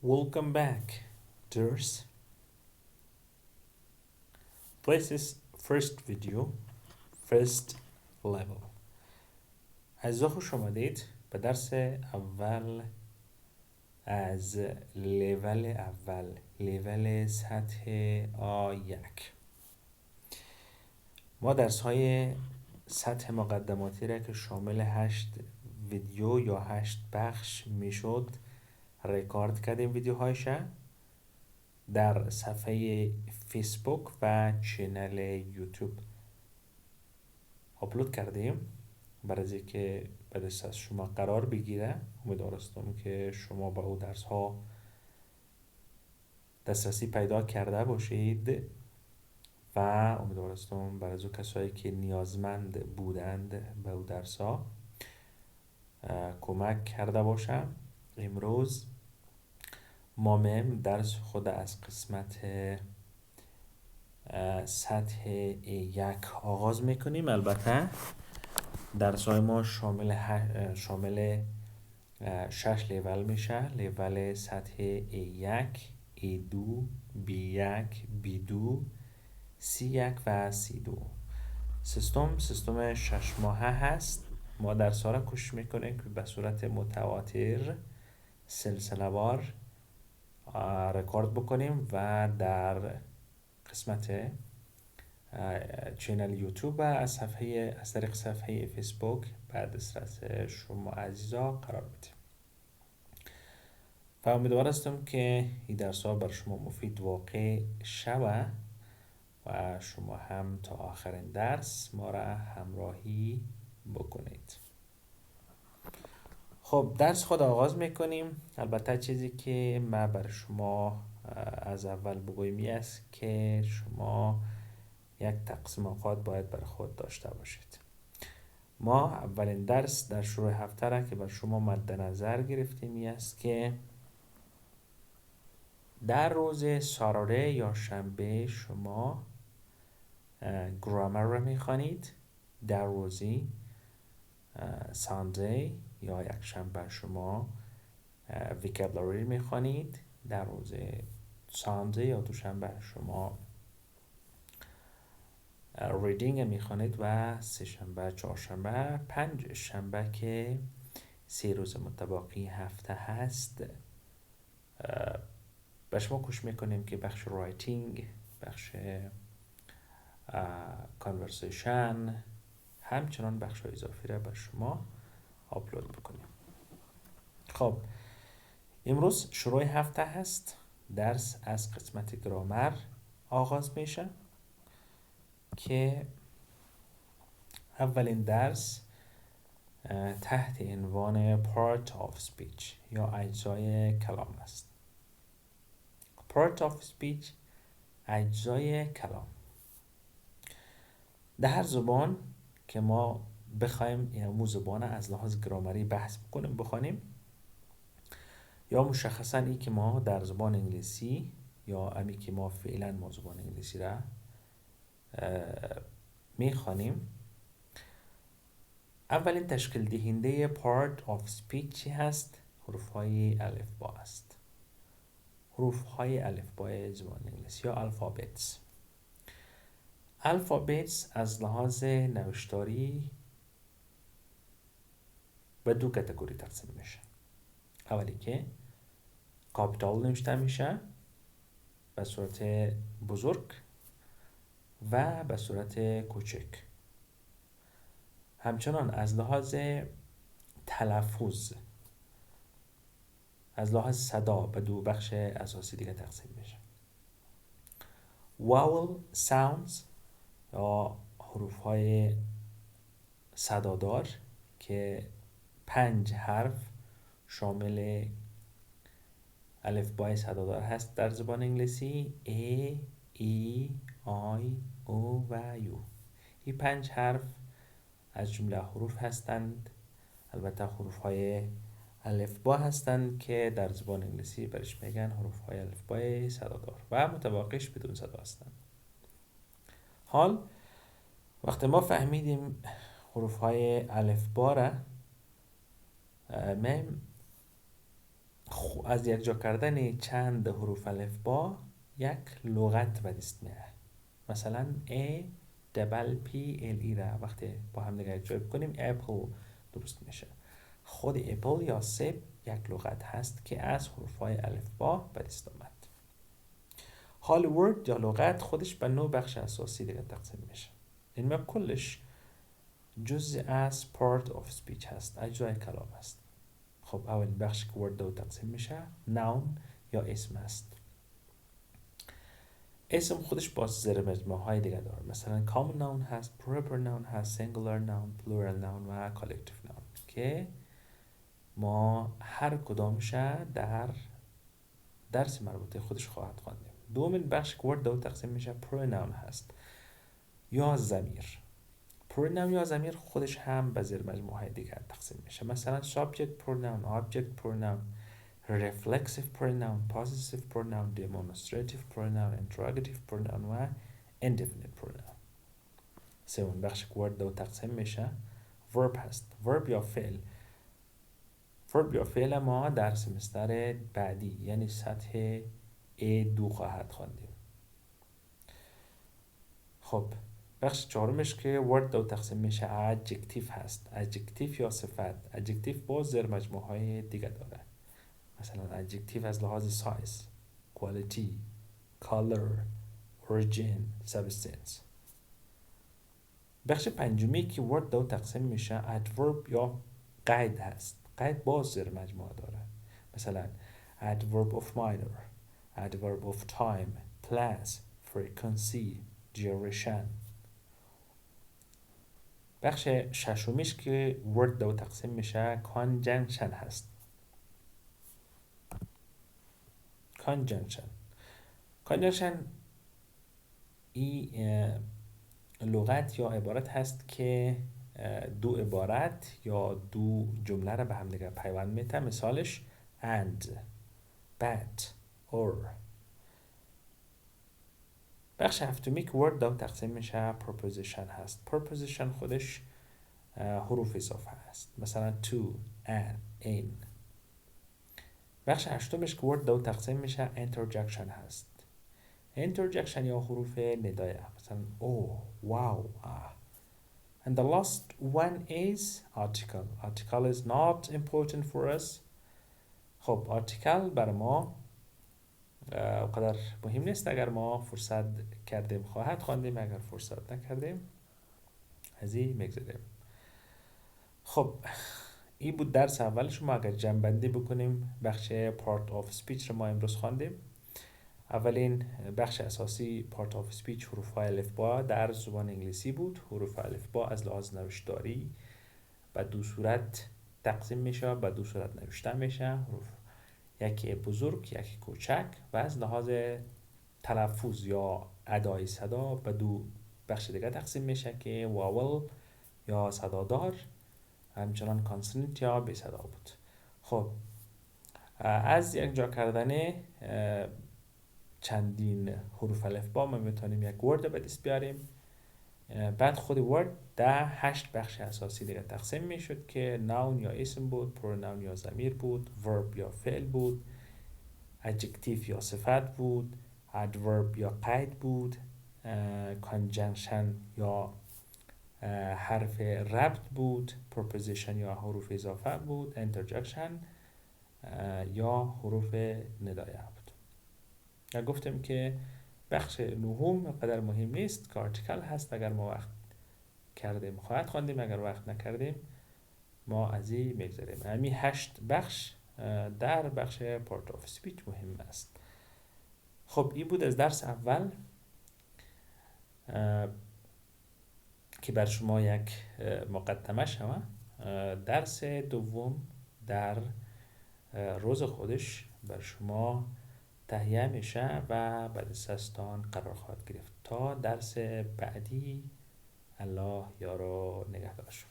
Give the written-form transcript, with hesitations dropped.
Welcome back, dears. This is first video, first level. از خوش آمدید به درس اول از لیول سطح A1. ما درس های سطح مقدماتی را که شامل 8 ویدیو یا 8 بخش میشد رکورد کردیم ویدیوهایش در صفحه فیسبوک و چینل یوتیوب آپلود کردیم برای که به دست از شما قرار بگیره. امیدوارستم که شما به او درس ها دسترسی پیدا کرده باشید و امیدوارستم برای کسایی که نیازمند بودند به او درس ها کمک کرده باشم. امروز ما میم درس خود از قسمت سطح A1 آغاز میکنیم. البته درس های ما شامل 6 لیول میشه. لیول سطح A1 A2 B1 B2 C1 و C2. سیستم 6 ماهه هست. ما درس ها را کوشش میکنیم که به صورت متواتر سلسله وار رکورد بکنیم و در قسمت چینل یوتیوب و از طریق صفحه فیسبوک بعد دسترس شما عزیزا قرار بدیم و امیدوار هستم که این درس ها بر شما مفید واقع شوه و شما هم تا آخرین درس ما را همراهی بکنید. خب درس خود آغاز میکنیم. البته چیزی که من بر شما از اول بگویم است که شما یک تقسیم اوقات باید بر خود داشته باشید. ما اولین درس در شروع هفته را که بر شما مد نظر گرفتیم است که در روز ساتردی یا شنبه شما گرامر را میخوانید. در روزی ساندی یا یک شنبه شما وکابولری میخوانید. در روز ساندی یا دوشنبه شما ریدینگ میخوانید و سه شنبه چهارشنبه پنج شنبه که 3 روز متباقی هفته هست به شما کوشش میکنیم که بخش رایتینگ، بخش کانورسیشن، همچنان بخش اضافی را بر شما آپلود بکنیم. خب امروز شروع هفته هست. درس از قسمت گرامر آغاز میشه که اولین درس تحت عنوان part of speech یا اجزای کلام است. part of speech اجزای کلام. در هر زبان که ما بخوایم این زبان از لحاظ گرامری بحث بخوانیم یا مشخصا این که ما در زبان انگلیسی یا امی که ما فعلا ما زبان انگلیسی را میخوانیم، اولین تشکیل دهنده part of speech چی هست؟ حروف های الفبا است. حروف های الفبای زبان انگلیسی یا الفابتس. الفابتس از لحاظ نوشتاری به 2 کاتگوری تقسیم میشه. اولی که کاپیتال نوشته میشه به صورت بزرگ و به صورت کوچک. همچنان از لحاظ تلفظ، از لحاظ صدا به 2 بخش اساسی دیگه تقسیم میشه. vowel sounds یا حروف های صدادار که 5 حرف شامل الفبای صدادار هست در زبان انگلیسی: A, E, I, O و U. این 5 حرف از جمله حروف هستند. البته حروف های الفبا هستند که در زبان انگلیسی برش میگن حروف های الفبای صدادار و متباقیش بدون صدا هستند. حال وقتی ما فهمیدیم حروف های الفبا را از یک جا کردن چند حروف الفبا یک لغت به دست میاد. مثلا A دبل پی ال ای را وقتی با هم دیگه جای بکنیم اپل درست میشه. خود اپل یا سب یک لغت هست که از حروفهای الفبا به دست آمد. حال ورد یا لغت خودش به 9 بخش اساسی دیگه تقسیم میشه. این ما کلش جزء از part of speech هست، اجزای کلام هست. خب اولین بخش که ورد دو تقسیم میشه noun یا اسم هست. اسم خودش با زیر مجموعه های دیگه داره، مثلا common noun هست، proper noun هست، singular noun، plural noun و collective noun که ما هر کدامش در درس مربوطه خودش خواهد خواندیم. دومین بخش که ورد دو تقسیم میشه pronoun هست یا ضمیر. pronoun یا ضمیر خودش هم به زیر مجموعه های دیگه تقسیم میشه، مثلا subject pronoun، object pronoun، reflexive pronoun، possessive pronoun، demonstrative pronoun، interrogative pronoun و indefinite pronoun. سومین بخش که ورد دو تقسیم میشه verb هست. verb یا فعل. verb یا فعل ما در سمستر بعدی یعنی سطح A2 خواهد خواندیم. خب بخش چهارمش که ورد دو تقسیم میشه adjective هست. adjective یا صفت. adjective با زیر مجموعه های دیگه داره، مثلا adjective از لحاظ size، quality، color، origin، substance. بخش پنجمی که ورد دو تقسیم میشه adverb یا قید هست. قید باز زیر مجموعه داره، مثلا adverb of minor، adverb of time، place، frequency، duration. بخش ششمیش که ورد دو تقسیم میشه conjunction هست. conjunction این لغت یا عبارت هست که دو عبارت یا دو جمله را به هم دیگه پیوند میده. مثالش and، but، or. بخش هفتمی که ورد دو تقسیم میشه preposition هست. preposition خودش حروف اضافه هست، مثلا to، and، in. بخش هشتمش که ورد دو تقسیم میشه interjection هست. interjection یا حروف ندایه، مثلا oh، wow، ah. And the last one is article. article is not important for us. خب article بر ما قدر مهم نیست، اگر ما فرصت کردیم خواهد خواندیم، اگر فرصت نکردیم از این میگذاریم. خب این بود درس اولش. ما اگر جمع بندی بکنیم بخش part of speech رو ما امروز خواندیم. اولین بخش اساسی part of speech حروف های الفبا در زبان انگلیسی بود. حروف الفبا از لحاظ نوشتاری به دو صورت تقسیم میشه، به دو صورت نوشته میشه، حروف یکی بزرگ یکی کوچک، و از لحاظ تلفظ یا ادای صدا به دو بخش دیگه تقسیم میشه که واول یا صدادار، همچنان کانسونانت یا بی صدا بود. خب از یک جا کردن چندین حروف الفبا ما میتونیم یک ورد به دست بیاریم. بعد خود ورد ده 8 بخش اساسی دیگه تقسیم میشد که ناون یا اسم بود، پروناون یا ضمیر بود، ورب یا فعل بود، adjective یا صفت بود، adverb یا قید بود، conjunction یا حرف ربط بود، preposition یا حروف اضافه بود، interjection یا حروف ندایه بود. گفتم که بخش نهم قدر مهم نیست که آرتیکل هست، اگر ما وقت کردیم خواهد خواندیم، اگر وقت نکردیم ما از این میگذاریم. همین 8 بخش در بخش part of speech مهم است. خب این بود از درس اول که بر شما یک مقدمه شما. درس دوم در روز خودش بر شما تهیه میشه و بعد دستان قرار خواهد گرفت. تا درس بعدی الله یارو نگهدار شما.